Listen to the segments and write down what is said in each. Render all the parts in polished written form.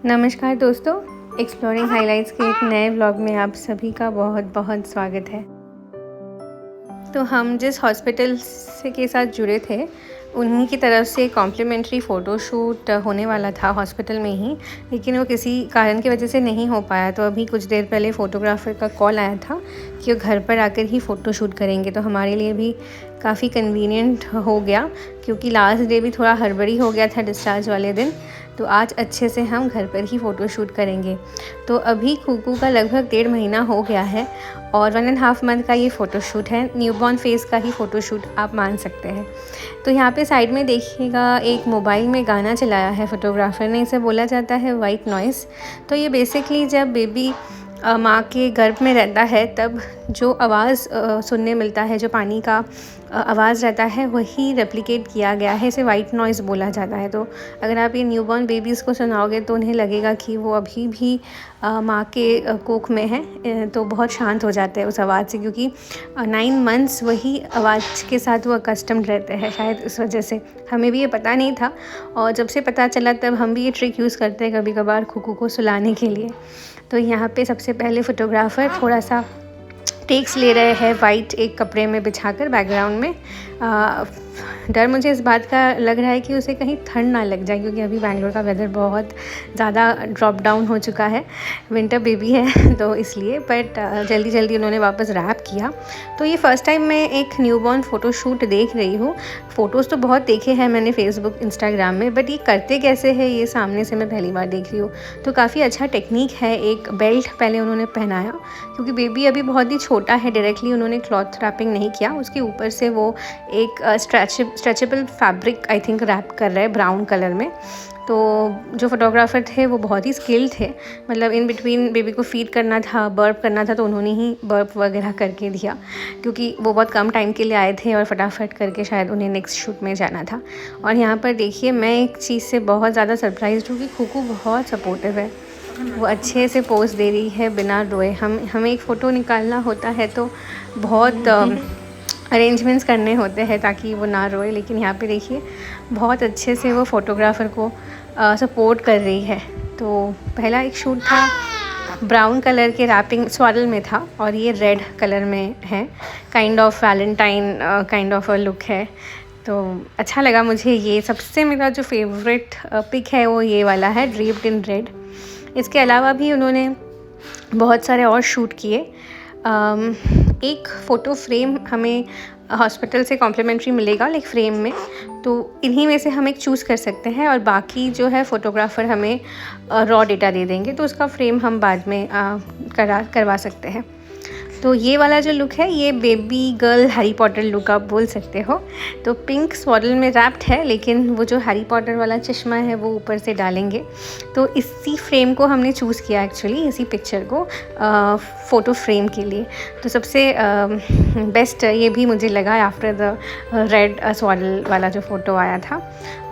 नमस्कार दोस्तों, exploring highlights के एक नए व्लॉग में आप सभी का बहुत बहुत स्वागत है। तो हम जिस हॉस्पिटल से के साथ जुड़े थे उन्हीं की तरफ से कॉम्प्लीमेंट्री फ़ोटोशूट होने वाला था हॉस्पिटल में ही, लेकिन वो किसी कारण की वजह से नहीं हो पाया। तो अभी कुछ देर पहले फ़ोटोग्राफ़र का कॉल आया था कि वो घर पर आकर ही फ़ोटोशूट करेंगे। तो हमारे लिए भी काफ़ी कन्वीनियंट हो गया, क्योंकि लास्ट डे भी थोड़ा हड़बड़ी हो गया था डिस्चार्ज वाले दिन। तो आज अच्छे से हम घर पर ही फ़ोटोशूट करेंगे। तो अभी कुकू का लगभग 1.5 महीना हो गया है और 1.5 मंथ का ये फ़ोटोशूट है। न्यूबॉर्न फेज़ का ही फ़ोटोशूट आप मान सकते हैं। तो यहाँ पे साइड में देखिएगा एक मोबाइल में गाना चलाया है फ़ोटोग्राफ़र ने, इसे बोला जाता है वाइट नॉइज़। तो ये बेसिकली जब बेबी माँ के गर्भ में रहता है तब जो आवाज़ सुनने मिलता है, जो पानी का आवाज़ रहता है, वही रेप्लिकेट किया गया है, इसे वाइट नॉइज़ बोला जाता है। तो अगर आप ये न्यूबॉर्न बेबीज़ को सुनाओगे तो उन्हें लगेगा कि वो अभी भी माँ के कोख में है। तो बहुत शांत हो जाते हैं उस आवाज़ से, क्योंकि 9 मंथ्स वही आवाज़ के साथ वो अकस्टम्ड रहते हैं, शायद इस वजह से। हमें भी ये पता नहीं था और जब से पता चला तब हम भी ये ट्रिक यूज़ करते हैं कभी कभार कुकू को सुलाने के लिए। तो यहाँ पे सबसे पहले फ़ोटोग्राफ़र थोड़ा सा टेक्स ले रहे हैं वाइट एक कपड़े में बिछाकर बैकग्राउंड में। डर मुझे इस बात का लग रहा है कि उसे कहीं ठंड ना लग जाए, क्योंकि अभी बैंगलोर का वेदर बहुत ज़्यादा ड्रॉप डाउन हो चुका है। विंटर बेबी है तो इसलिए, बट जल्दी जल्दी उन्होंने वापस रैप किया। तो ये फ़र्स्ट टाइम मैं एक न्यूबॉर्न फ़ोटोशूट देख रही हूँ। फ़ोटोज़ तो बहुत देखे हैं मैंने फेसबुक इंस्टाग्राम में, बट ये करते कैसे है ये सामने से मैं पहली बार देख रही हूँ। तो काफ़ी अच्छा टेक्निक है। एक बेल्ट पहले उन्होंने पहनाया, क्योंकि बेबी अभी बहुत ही छोटा है। डायरेक्टली उन्होंने क्लॉथ रैपिंग नहीं किया, उसके ऊपर से वो एक stretchable fabric I think wrap कर रहे हैं ब्राउन कलर में। तो जो फ़ोटोग्राफ़र थे वो बहुत ही स्किल्ड थे, मतलब इन बिटवीन बेबी को फ़ीड करना था, बर्प करना था, तो उन्होंने ही बर्प वगैरह करके दिया, क्योंकि वो बहुत कम टाइम के लिए आए थे और फटाफट करके शायद उन्हें नेक्स्ट शूट में जाना था। और यहाँ पर देखिए, मैं एक चीज़ से बहुत ज़्यादा सरप्राइज़ हूँ कि कुकू बहुत सपोर्टिव है। वो अच्छे से पोज़ दे रही है बिना रोए। हमें एक फ़ोटो निकालना होता है तो बहुत अरेंजमेंट्स करने होते हैं ताकि वो ना रोए, लेकिन यहाँ पे देखिए बहुत अच्छे से वो फ़ोटोग्राफ़र को सपोर्ट कर रही है। तो पहला एक शूट था ब्राउन कलर के रैपिंग स्वाडल में था, और ये रेड कलर में है। Kind of Valentine kind of a look है। तो अच्छा लगा मुझे ये। सबसे मेरा जो फेवरेट पिक है वो ये वाला है, ड्रेप्ड इन रेड। इसके अलावा भी उन्होंने बहुत सारे और शूट किए। एक फ़ोटो फ्रेम हमें हॉस्पिटल से कॉम्प्लीमेंट्री मिलेगा, लाइक फ्रेम में, तो इन्हीं में से हम एक चूज़ कर सकते हैं, और बाकी जो है फ़ोटोग्राफ़र हमें रॉ डेटा दे देंगे, तो उसका फ्रेम हम बाद में करवा सकते हैं। तो ये वाला जो लुक है ये baby girl Harry Potter look आप बोल सकते हो। तो पिंक स्वॉडल में रैप्ड है, लेकिन वो जो हैरी पॉटर वाला चश्मा है वो ऊपर से डालेंगे। तो इसी फ्रेम को हमने चूज़ किया एक्चुअली, इसी पिक्चर को फ़ोटो फ्रेम के लिए। तो सबसे बेस्ट ये भी मुझे लगा आफ्टर द रेड स्वॉडल वाला जो फ़ोटो आया था।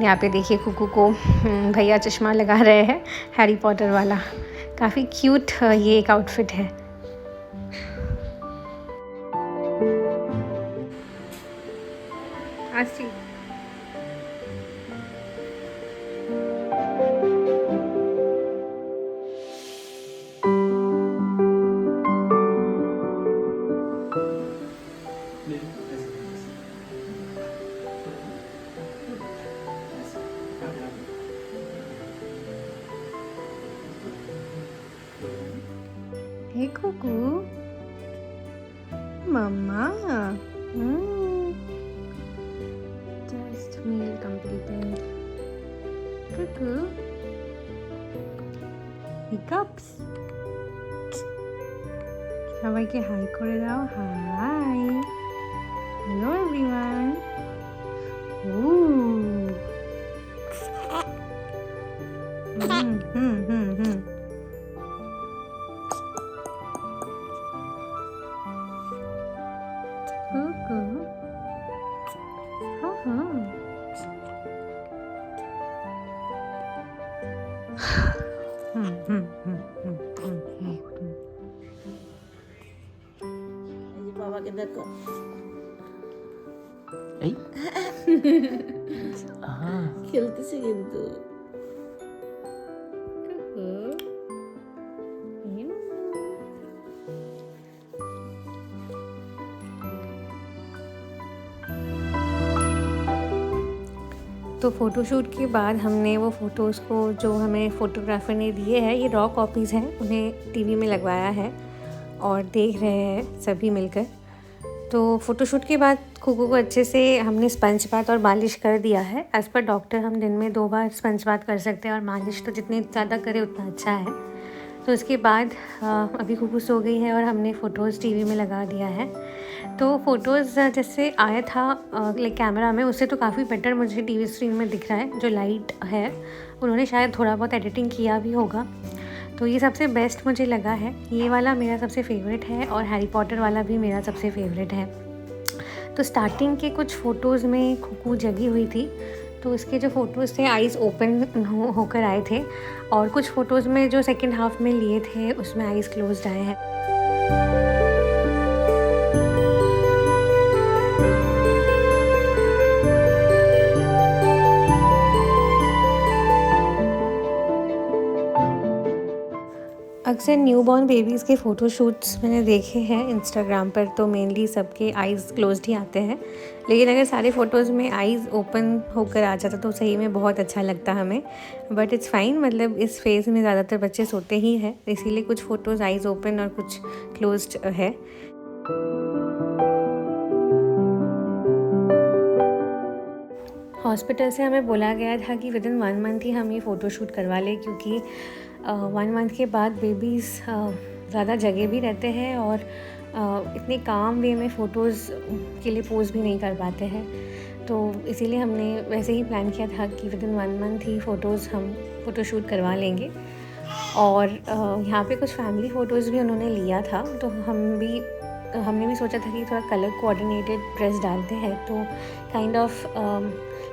यहाँ पे देखिए कुकू को भैया चश्मा लगा रहे हैं हैरी पॉटर वाला। काफ़ी क्यूट ये एक आउटफिट है। आसी hey Kuku, mamma just meal completed. Kuku hiccups সবাইকে হাই করে দাও। Hi, hello everyone. হুম হুম হুম হুম কুকু, हाँ हाँ। বাবাকে দেখো এই খেলতেছে কিন্তু। तो फ़ोटोशूट के बाद हमने वो फ़ोटोज़ को जो हमें फ़ोटोग्राफ़र ने दिए हैं, ये रॉ कॉपीज़ हैं, उन्हें टीवी में लगवाया है और देख रहे हैं सभी मिलकर। तो फ़ोटोशूट के बाद खुकू को अच्छे से हमने स्पंज बाथ और मालिश कर दिया है। एज़ पर डॉक्टर हम दिन में 2 बार स्पंज बाथ कर सकते हैं और मालिश तो जितनी ज़्यादा करें उतना अच्छा है। तो उसके बाद अभी खुकू सो गई है और हमने फ़ोटोज़ टीवी में लगा दिया है। तो फ़ोटोज़ जैसे आया था लाइक कैमरा में, उससे तो काफ़ी बेटर मुझे टीवी स्क्रीन में दिख रहा है। जो लाइट है उन्होंने शायद थोड़ा बहुत एडिटिंग किया भी होगा, तो ये सबसे बेस्ट मुझे लगा है। ये वाला मेरा सबसे फेवरेट है और हैरी पॉटर वाला भी मेरा सबसे फेवरेट है। तो स्टार्टिंग के कुछ फ़ोटोज़ में खुकू जगी हुई थी, तो उसके जो फ़ोटोज़ थे आइज़ ओपन होकर आए थे, और कुछ फ़ोटोज़ में जो सेकंड हाफ़ में लिए थे उसमें आइज़ क्लोज्ड आए हैं। अक्सर न्यूबॉर्न बेबीज़ के फ़ोटोशूट्स मैंने देखे हैं इंस्टाग्राम पर, तो मेनली सबके आइज़ क्लोज्ड ही आते हैं। लेकिन अगर सारे फ़ोटोज़ में आइज़ ओपन होकर आ जाता तो सही में बहुत अच्छा लगता हमें। बट इट्स फ़ाइन, मतलब इस फेज़ में ज़्यादातर बच्चे सोते ही हैं, इसीलिए कुछ फ़ोटोज़ आइज़ ओपन और कुछ क्लोज्ड है। हॉस्पिटल से हमें बोला गया था कि विदिन 1 मंथ ही हम ये फ़ोटोशूट करवा लें, क्योंकि 1 मंथ के बाद बेबीज़ ज़्यादा जगे भी रहते हैं और इतने काम वे में फ़ोटोज़ के लिए पोज़ भी नहीं कर पाते हैं। तो इसीलिए हमने वैसे ही प्लान किया था कि विदिन 1 मंथ ही फ़ोटोज़ हम फ़ोटोशूट करवा लेंगे। और यहाँ पे कुछ फैमिली फ़ोटोज़ भी उन्होंने लिया था, तो हमने भी सोचा था कि थोड़ा कलर कोऑर्डिनेटेड ड्रेस डालते हैं, तो काइंड ऑफ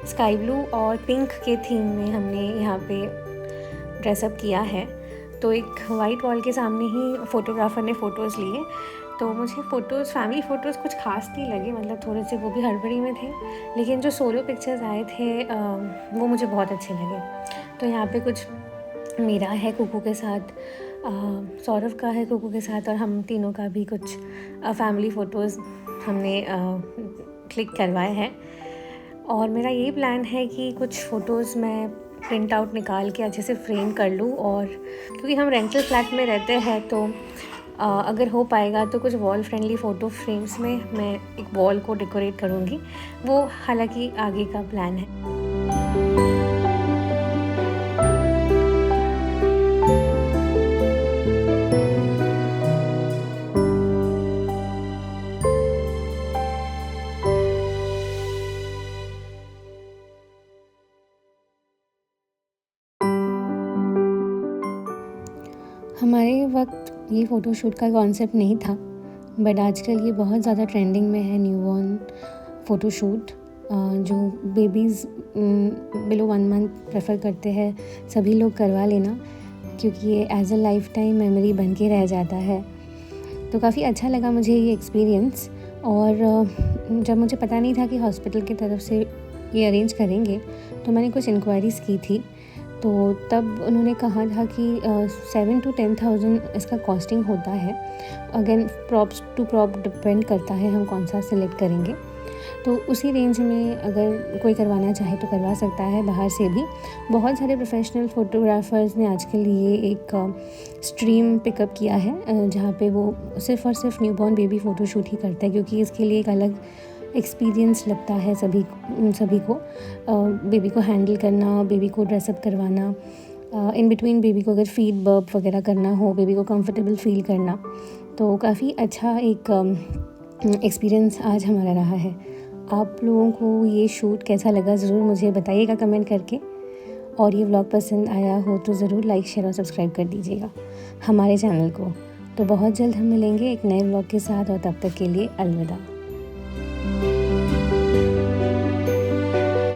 स्काई ब्लू और पिंक के थीम में हमने यहाँ पे ड्रेसअप किया है। तो एक वाइट वॉल के सामने ही फ़ोटोग्राफ़र ने फ़ोटोज़ लिए, तो मुझे फैमिली फ़ोटोज़ कुछ ख़ास नहीं लगे, मतलब थोड़े से वो भी हड़बड़ी में थे, लेकिन जो सोलो पिक्चर्स आए थे वो मुझे बहुत अच्छे लगे। तो यहाँ पे कुछ मेरा है कुकू के साथ, सौरभ का है कुकू के साथ, और हम तीनों का भी कुछ फैमिली फ़ोटोज़ हमने क्लिक करवाए हैं। और मेरा यही प्लान है कि कुछ फ़ोटोज़ मैं प्रिंट आउट निकाल के अच्छे से फ्रेम कर लूँ, और क्योंकि हम रेंटल फ्लैट में रहते हैं तो अगर हो पाएगा तो कुछ वॉल फ्रेंडली फ़ोटो फ्रेम्स में मैं एक वॉल को डेकोरेट करूँगी। वो हालांकि आगे का प्लान है। हमारे वक्त ये फ़ोटोशूट का कॉन्सेप्ट नहीं था, बट आजकल ये बहुत ज़्यादा ट्रेंडिंग में है न्यूबॉर्न फ़ोटोशूट, जो बेबीज़ बिलो 1 मंथ प्रेफर करते हैं सभी लोग करवा लेना, क्योंकि ये as a life time memory बन के रह जाता है। तो काफ़ी अच्छा लगा मुझे ये एक्सपीरियंस। और जब मुझे पता नहीं था कि हॉस्पिटल की तरफ से ये अरेंज करेंगे, तो मैंने कुछ इंक्वायरीज़ की थी, तो तब उन्होंने कहा था कि 7 to 10,000 इसका कॉस्टिंग होता है। Again props to prop depend करता है हम कौन सा सिलेक्ट करेंगे, तो उसी रेंज में अगर कोई करवाना चाहे तो करवा सकता है। बाहर से भी बहुत सारे प्रोफेशनल फ़ोटोग्राफ़र्स ने आजकल ये एक स्ट्रीम पिकअप किया है, जहाँ पे वो सिर्फ़ और सिर्फ न्यूबॉर्न बेबी फ़ोटोशूट ही करता है, क्योंकि इसके लिए एक अलग एक्सपीरियंस लगता है सभी को। बेबी को हैंडल करना, बेबी को ड्रेसअप करवाना, इन बिटवीन बेबी को अगर फीड बर्प वगैरह करना हो, बेबी को कंफर्टेबल फ़ील करना, तो काफ़ी अच्छा एक एक्सपीरियंस आज हमारा रहा है। आप लोगों को ये शूट कैसा लगा ज़रूर मुझे बताइएगा कमेंट करके, और ये व्लॉग पसंद आया हो तो ज़रूर लाइक, शेयर और सब्सक्राइब कर दीजिएगा हमारे चैनल को। तो बहुत जल्द हम मिलेंगे एक नए व्लॉग के साथ, और तब तक के लिए अलविदा।